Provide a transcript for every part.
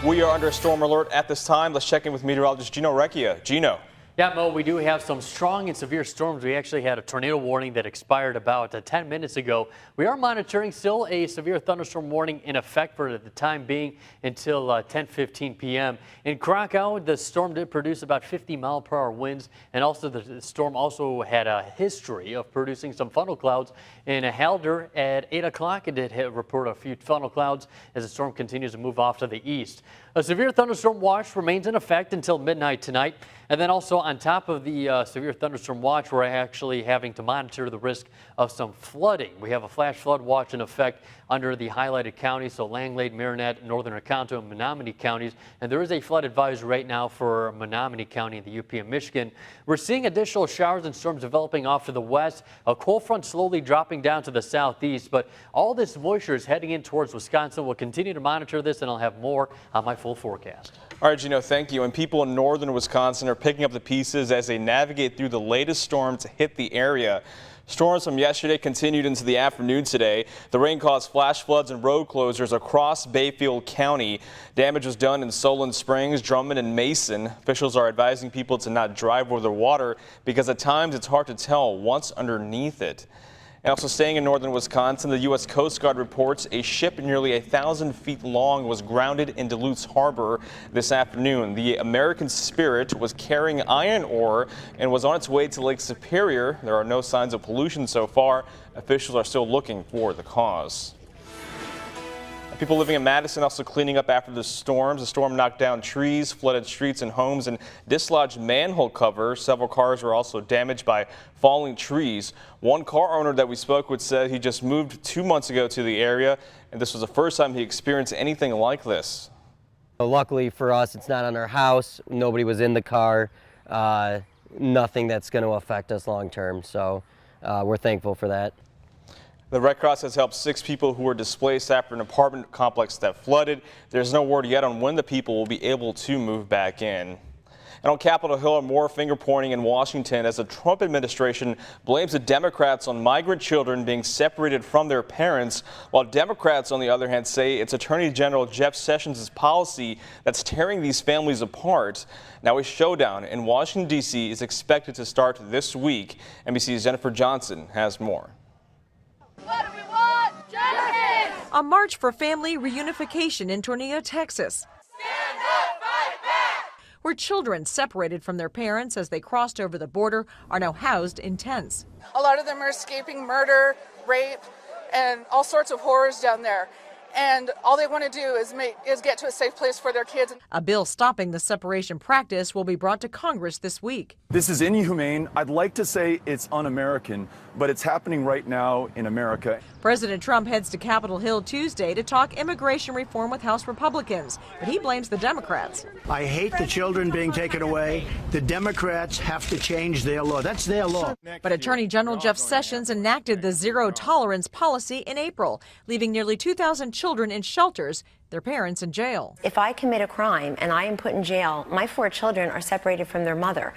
We are under a storm alert at this time. Let's check in with meteorologist Gino Recchia. Gino. Yeah, Mo, we do have some strong and severe storms. We actually had a tornado warning that expired about 10 minutes ago. We are monitoring still a severe thunderstorm warning in effect for the time being until 10:15 p.m. In Krakow, the storm did produce about 50-mile-per-hour winds, and also the storm also had a history of producing some funnel clouds. In Halder at 8 o'clock, it did report a few funnel clouds as the storm continues to move off to the east. A severe thunderstorm watch remains in effect until midnight tonight. And then also on top of the severe thunderstorm watch, we're actually having to monitor the risk of some flooding. We have a flash flood watch in effect under the highlighted counties, so Langlade, Marinette, Northern Oconto, and Menominee counties. And there is a flood advisory right now for Menominee County in the UP of Michigan. We're seeing additional showers and storms developing off to the west. A cold front slowly dropping down to the southeast, but all this moisture is heading in towards Wisconsin. We'll continue to monitor this, and I'll have more on my full forecast. All right, Gino, thank you. And people in northern Wisconsin are picking up the pieces as they navigate through the latest storm to hit the area. Storms from yesterday continued into the afternoon today. The rain caused flash floods and road closures across Bayfield County. Damage was done in Solon Springs, Drummond, and Mason. Officials are advising people to not drive over the water because at times it's hard to tell what's underneath it. And also staying in northern Wisconsin, the U.S. Coast Guard reports a ship nearly 1,000 feet long was grounded in Duluth Harbor this afternoon. The American Spirit was carrying iron ore and was on its way to Lake Superior. There are no signs of pollution so far. Officials are still looking for the cause. People living in Madison also cleaning up after the storms. The storm knocked down trees, flooded streets and homes, and dislodged manhole covers. Several cars were also damaged by falling trees. One car owner that we spoke with said he just moved 2 months ago to the area, and this was the first time he experienced anything like this. Luckily for us, it's not on our house. Nobody was in the car. Nothing that's going to affect us long term, so we're thankful for that. The Red Cross has helped 6 people who were displaced after an apartment complex that flooded. There's no word yet on when the people will be able to move back in. And on Capitol Hill, more finger pointing in Washington as the Trump administration blames the Democrats on migrant children being separated from their parents, while Democrats, on the other hand, say it's Attorney General Jeff Sessions' policy that's tearing these families apart. Now, a showdown in Washington, D.C. is expected to start this week. NBC's Jennifer Johnson has more. What do we want? Justice! A march for family reunification in Tornillo, Texas. Stand up, fight back! Where children separated from their parents as they crossed over the border are now housed in tents. A lot of them are escaping murder, rape, and all sorts of horrors down there. And all they want to do is get to a safe place for their kids. A bill stopping the separation practice will be brought to Congress this week. This is inhumane. I'd like to say it's un-American, but it's happening right now in America. President Trump heads to Capitol Hill Tuesday to talk immigration reform with House Republicans, but he blames the Democrats. I hate the children being taken away. The Democrats have to change their law. That's their law. But Attorney General Jeff Sessions enacted the zero tolerance policy in April, leaving nearly 2,000 children in shelters, their parents in jail. If I commit a crime and I am put in jail, my 4 children are separated from their mother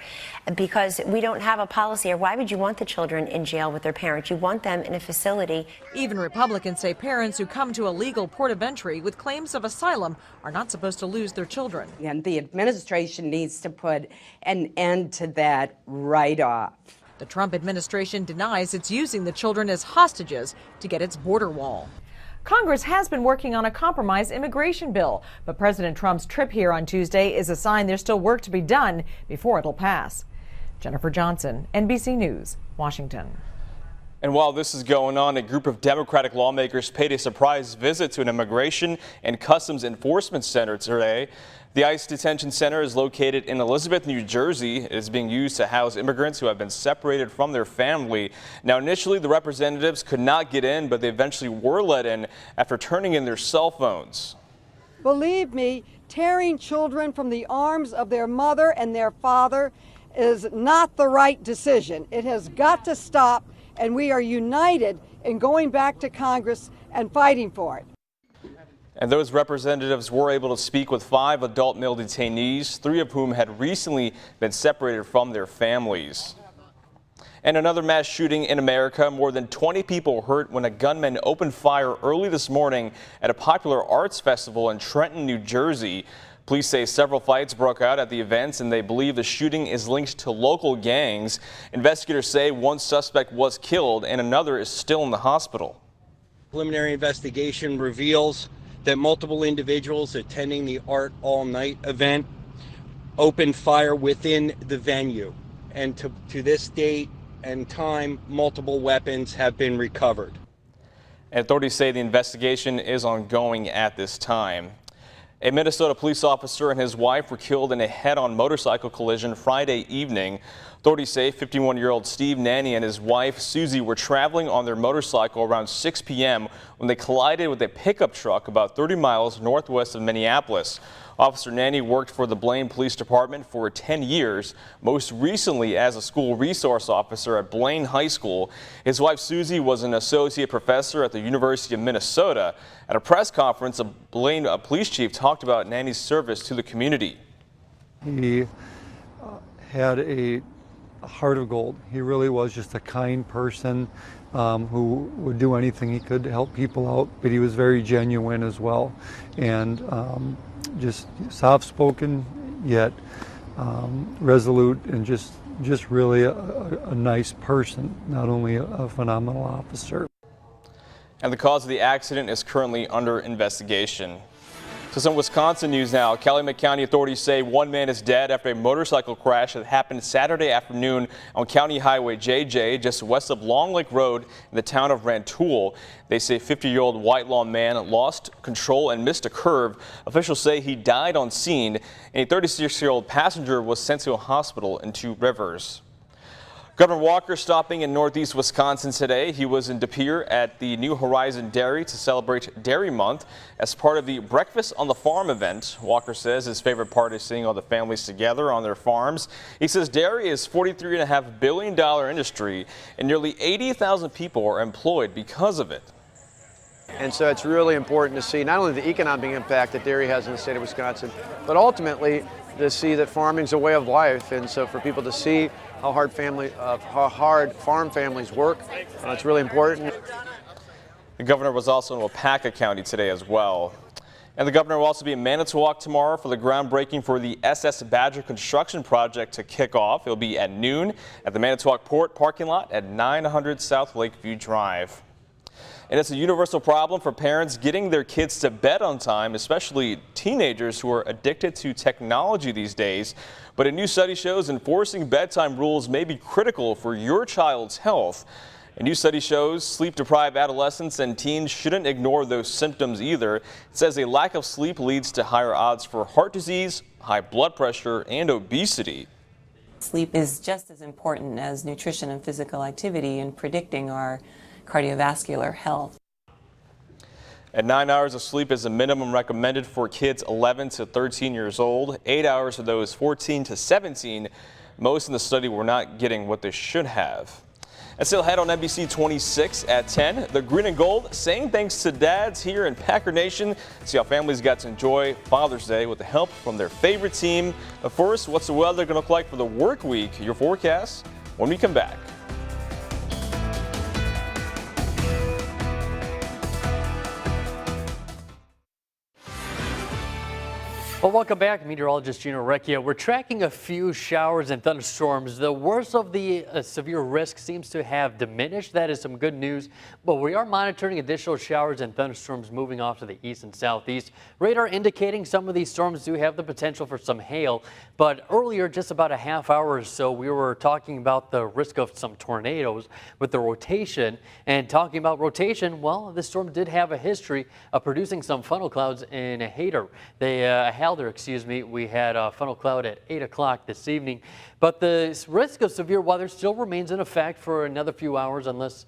because we don't have a policy. Or why would you want the children in jail with their parents? You want them in a facility. Even Republicans say parents who come to a legal port of entry with claims of asylum are not supposed to lose their children. And the administration needs to put an end to that right off. The Trump administration denies it's using the children as hostages to get its border wall. Congress has been working on a compromise immigration bill, but President Trump's trip here on Tuesday is a sign there's still work to be done before it'll pass. Jennifer Johnson, NBC News, Washington. And while this is going on, a group of Democratic lawmakers paid a surprise visit to an immigration and customs enforcement center today. The ICE detention center is located in Elizabeth, New Jersey. It is being used to house immigrants who have been separated from their family. Now, initially, the representatives could not get in, but they eventually were let in after turning in their cell phones. Believe me, tearing children from the arms of their mother and their father is not the right decision. It has got to stop, and we are united in going back to Congress and fighting for it. And those representatives were able to speak with 5 adult male detainees, 3 of whom had recently been separated from their families. And another mass shooting in America. More than 20 people hurt when a gunman opened fire early this morning at a popular arts festival in Trenton, New Jersey. Police say several fights broke out at the events, and they believe the shooting is linked to local gangs. Investigators say one suspect was killed and another is still in the hospital. Preliminary investigation reveals that multiple individuals attending the Art All Night event opened fire within the venue. And to this date and time, multiple weapons have been recovered. And authorities say the investigation is ongoing at this time. A Minnesota police officer and his wife were killed in a head-on motorcycle collision Friday evening. Authorities say 51-year-old Steve Nanny and his wife Susie were traveling on their motorcycle around 6 p.m. when they collided with a pickup truck about 30 miles northwest of Minneapolis. Officer Nanny worked for the Blaine Police Department for 10 years, most recently as a school resource officer at Blaine High School. His wife Susie was an associate professor at the University of Minnesota. At a press conference, a Blaine police chief talked about Nanny's service to the community. He had a heart of gold. He really was just a kind person who would do anything he could to help people out, but he was very genuine as well, and just soft-spoken yet resolute, and just really a nice person, not only a phenomenal officer. And the cause of the accident is currently under investigation. So some Wisconsin news now. Calumet County authorities say one man is dead after a motorcycle crash that happened Saturday afternoon on County Highway JJ just west of Long Lake Road in the town of Rantoul. They say 50-year-old White Law man lost control and missed a curve. Officials say he died on scene, and a 36-year-old passenger was sent to a hospital in Two Rivers. Governor Walker stopping in northeast Wisconsin today. He was in De Pere at the New Horizon Dairy to celebrate Dairy Month as part of the Breakfast on the Farm event. Walker says his favorite part is seeing all the families together on their farms. He says dairy is a $43.5 billion industry and nearly 80,000 people are employed because of it. And so it's really important to see not only the economic impact that dairy has in the state of Wisconsin, but ultimately to see that farming is a way of life. And so for people to see how hard farm families work, it's really important. The governor was also in Wapaka County today as well. And the governor will also be in Manitowoc tomorrow for the groundbreaking for the SS Badger construction project to kick off. It'll be at noon at the Manitowoc Port parking lot at 900 South Lakeview Drive. And it's a universal problem for parents getting their kids to bed on time, especially teenagers who are addicted to technology these days. But a new study shows enforcing bedtime rules may be critical for your child's health. A new study shows sleep-deprived adolescents and teens shouldn't ignore those symptoms either. It says a lack of sleep leads to higher odds for heart disease, high blood pressure, and obesity. Sleep is just as important as nutrition and physical activity in predicting our cardiovascular health. And 9 hours of sleep is the minimum recommended for kids 11 to 13 years old. 8 hours for those 14 to 17. Most in the study were not getting what they should have. And still ahead on NBC 26 at 10, the Green and Gold saying thanks to dads here in Packer Nation. See how families got to enjoy Father's Day with the help from their favorite team. But first, what's the weather going to look like for the work week? Your forecast when we come back. Well, welcome back. Meteorologist Gino Recchia. We're tracking a few showers and thunderstorms. The worst of the severe risk seems to have diminished. That is some good news. But we are monitoring additional showers and thunderstorms moving off to the east and southeast. Radar indicating some of these storms do have the potential for some hail. But earlier, just about a half hour or so, we were talking about the risk of some tornadoes with the rotation. And talking about rotation, well, this storm did have a history of producing some funnel clouds in Halder. We had a funnel cloud at 8 o'clock this evening. But the risk of severe weather still remains in effect for another few hours unless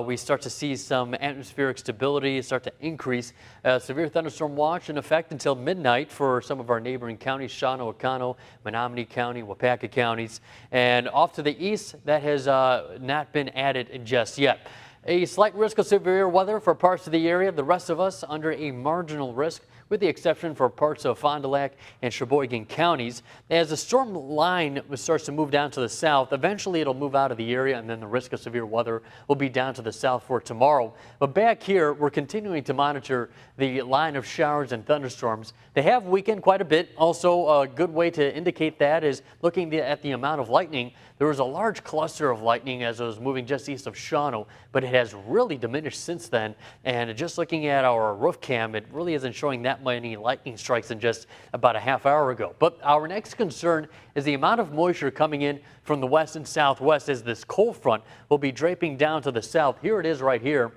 we start to see some atmospheric stability start to increase. Severe thunderstorm watch in effect until midnight for some of our neighboring counties, Shawano, Oconto, Menominee County, Wapaka counties. And off to the east, that has not been added just yet. A slight risk of severe weather for parts of the area. The rest of us under a marginal risk, with the exception for parts of Fond du Lac and Sheboygan counties. As the storm line starts to move down to the south, eventually it'll move out of the area, and then the risk of severe weather will be down to the south for tomorrow. But back here, we're continuing to monitor the line of showers and thunderstorms. They have weakened quite a bit. Also, a good way to indicate that is looking at the amount of lightning. There was a large cluster of lightning as it was moving just east of Shawano, but it has really diminished since then. And just looking at our roof cam, it really isn't showing that many lightning strikes in just about a half hour ago. But our next concern is the amount of moisture coming in from the west and southwest as this cold front will be draping down to the south. Here it is right here.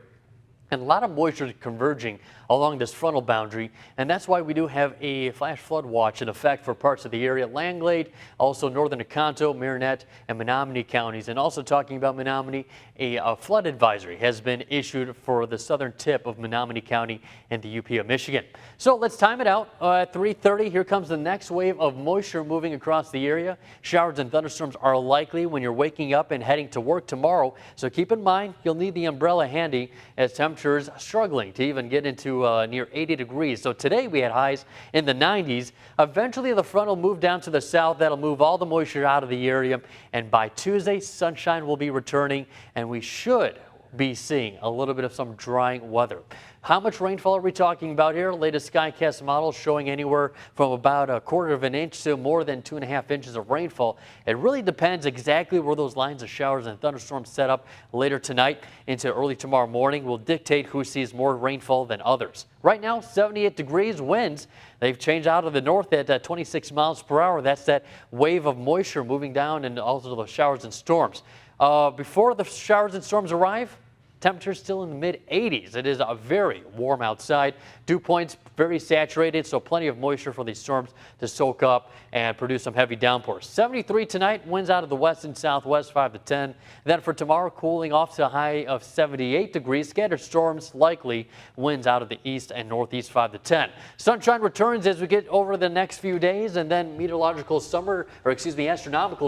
And a lot of moisture converging along this frontal boundary, and that's why we do have a flash flood watch in effect for parts of the area. Langlade, also northern Oconto, Marinette, and Menominee counties. And also talking about Menominee, a flood advisory has been issued for the southern tip of Menominee County and the UP of Michigan. So let's time it out. At 3:30, here comes the next wave of moisture moving across the area. Showers and thunderstorms are likely when you're waking up and heading to work tomorrow. So keep in mind, you'll need the umbrella handy as temperatures struggling to even get into near 80 degrees. So today we had highs in the 90s. Eventually the front will move down to the south. That'll move all the moisture out of the area. And by Tuesday, sunshine will be returning, and we should be seeing a little bit of some drying weather. How much rainfall are we talking about here? Latest Skycast model showing anywhere from about 1/4 of an inch to more than 2.5 inches of rainfall. It really depends exactly where those lines of showers and thunderstorms set up later tonight into early tomorrow morning will dictate who sees more rainfall than others. Right now, 78 degrees winds. They've changed out of the north at 26 miles per hour. That's that wave of moisture moving down and also the showers and storms. Before the showers and storms arrive, temperatures still in the mid-80s. It is very warm outside. Dew points very saturated, so plenty of moisture for these storms to soak up and produce some heavy downpours. 73 tonight, winds out of the west and southwest, 5 to 10. Then for tomorrow, cooling off to a high of 78 degrees. Scattered storms likely, winds out of the east and northeast, 5 to 10. Sunshine returns as we get over the next few days, and then astronomical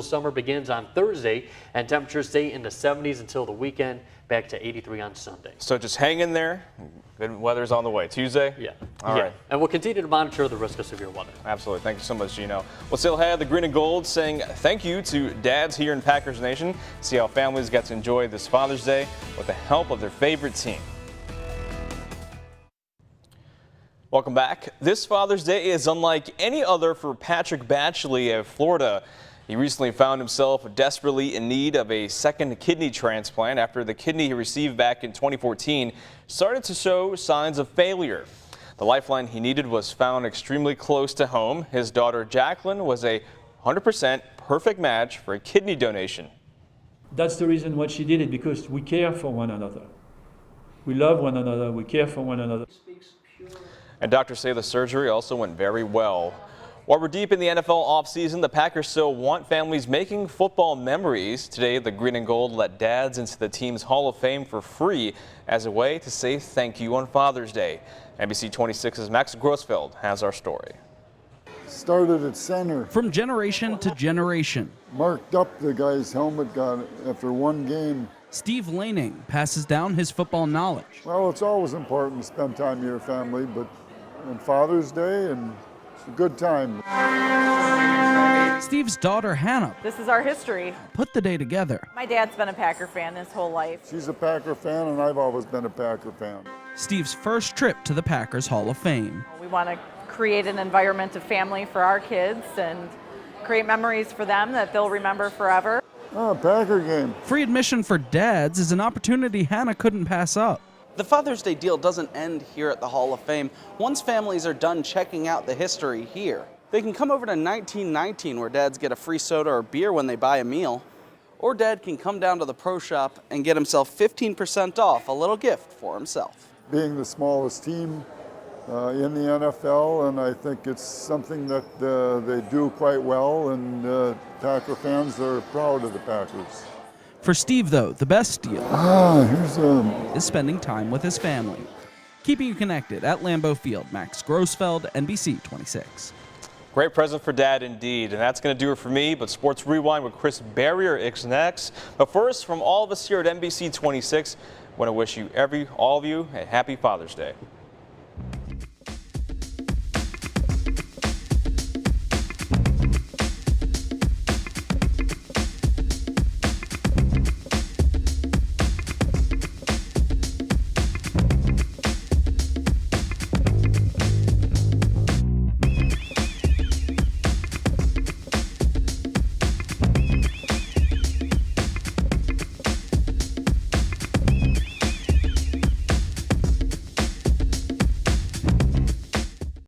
summer begins on Thursday, and temperatures stay in the 70s until the weekend, back to 83 on Sunday. So just hang in there. Good weather's on the way. Tuesday? Yeah. All right. And we'll continue to monitor the risk of severe weather. Absolutely. Thank you so much, Gino. We'll still have the Green and Gold saying thank you to dads here in Packers Nation. See how families get to enjoy this Father's Day with the help of their favorite team. Welcome back. This Father's Day is unlike any other for Patrick Batchley of Florida. He recently found himself desperately in need of a second kidney transplant after the kidney he received back in 2014 started to show signs of failure. The lifeline he needed was found extremely close to home. His daughter Jacqueline was a 100% perfect match for a kidney donation. That's the reason why she did it, because we care for one another. We love one another, we care for one another. And doctors say the surgery also went very well. While we're deep in the NFL offseason, the Packers still want families making football memories. Today, the Green and Gold let dads into the team's Hall of Fame for free as a way to say thank you on Father's Day. NBC 26's Max Grossfeld has our story. Started at center. From generation to generation. Marked up the guy's helmet, got it after one game. Steve Laning passes down his football knowledge. Well, it's always important to spend time with your family, but on Father's Day, and it's a good time. Steve's daughter, Hannah, This is our history. put the day together. My dad's been a Packer fan his whole life. She's a Packer fan, and I've always been a Packer fan. Steve's first trip to the Packers Hall of Fame. We want to create an environment of family for our kids and create memories for them that they'll remember forever. Oh, Packer game. Free admission for dads is an opportunity Hannah couldn't pass up. The Father's Day deal doesn't end here at the Hall of Fame. Once families are done checking out the history here, they can come over to 1919 where dads get a free soda or beer when they buy a meal. Or dad can come down to the pro shop and get himself 15% off, a little gift for himself. Being the smallest team in the NFL, and I think it's something that they do quite well, and Packer fans are proud of the Packers. For Steve, though, the best deal is spending time with his family. Keeping you connected at Lambeau Field, Max Grossfeld, NBC 26. Great present for Dad indeed, and that's going to do it for me, but Sports Rewind with Chris Barrier is next. But first, from all of us here at NBC 26, Want to wish you all of you a happy Father's Day.